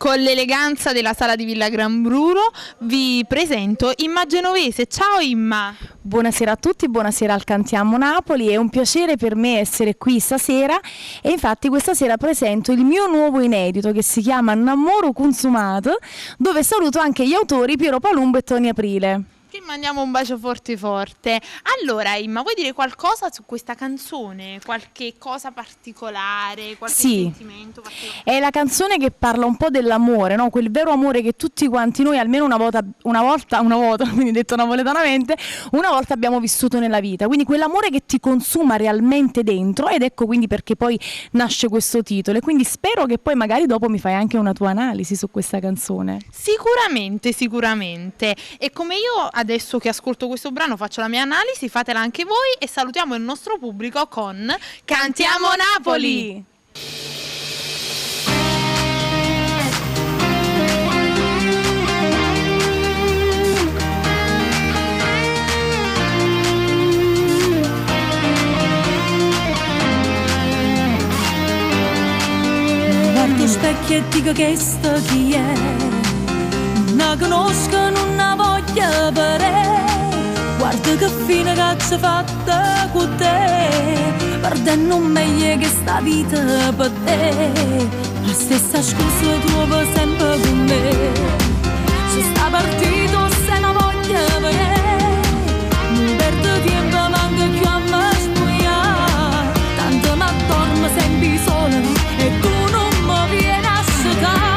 Con l'eleganza della sala di Villa Gran Bruno vi presento Imma Genovese. Ciao Imma! Buonasera a tutti, buonasera al Cantiamo Napoli, è un piacere per me essere qui stasera e infatti questa sera presento il mio nuovo inedito che si chiama Namoro Consumato, dove saluto anche gli autori Piero Palumbo e Tony Aprile. Ti mandiamo un bacio forte forte. Allora Imma, vuoi dire qualcosa su questa canzone? Qualche cosa particolare? Qualche sentimento particolare? È la canzone che parla un po' dell'amore, no? Quel vero amore che tutti quanti noi almeno una volta, quindi detto napoletanamente, una volta abbiamo vissuto nella vita. Quindi quell'amore che ti consuma realmente dentro, ed ecco quindi perché poi nasce questo titolo. E quindi spero che poi magari dopo mi fai anche una tua analisi su questa canzone. Sicuramente, sicuramente. E come io adesso che ascolto questo brano faccio la mia analisi, fatela anche voi e salutiamo il nostro pubblico con Cantiamo Napoli! Guardo specchio e dico che sto chi è, non la conosco, non la voglio vedere. Guarda che fine che ci fatta con te, perdendo meglio che sta vita per te. La stessa scusa trova sempre con me, se sta partito se la voglio vedere. Non perdo tempo, manca più a me spogliare, tanto mi dormo sempre sola e tu non mi vieni a scetare.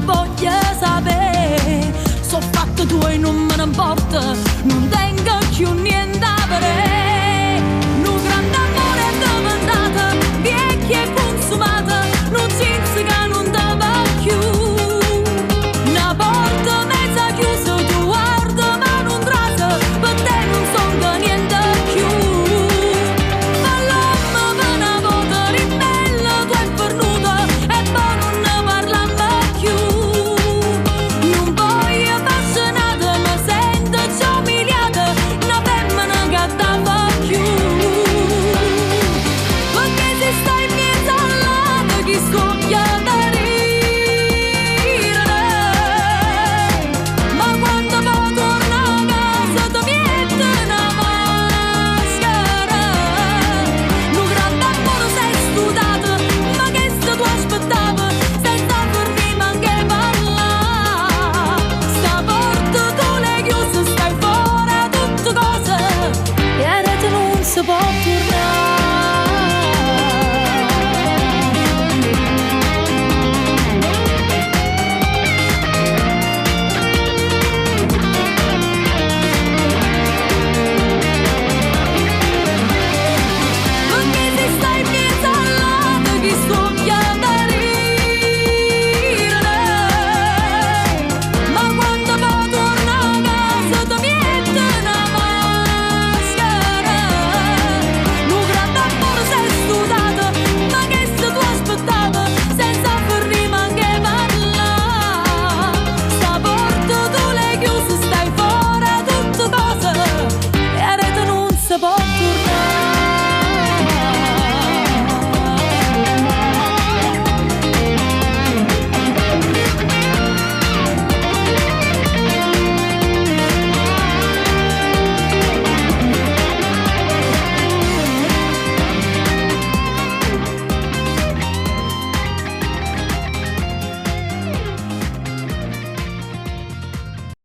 Voglio sapere, so fatto tuo e non me ne importa, non te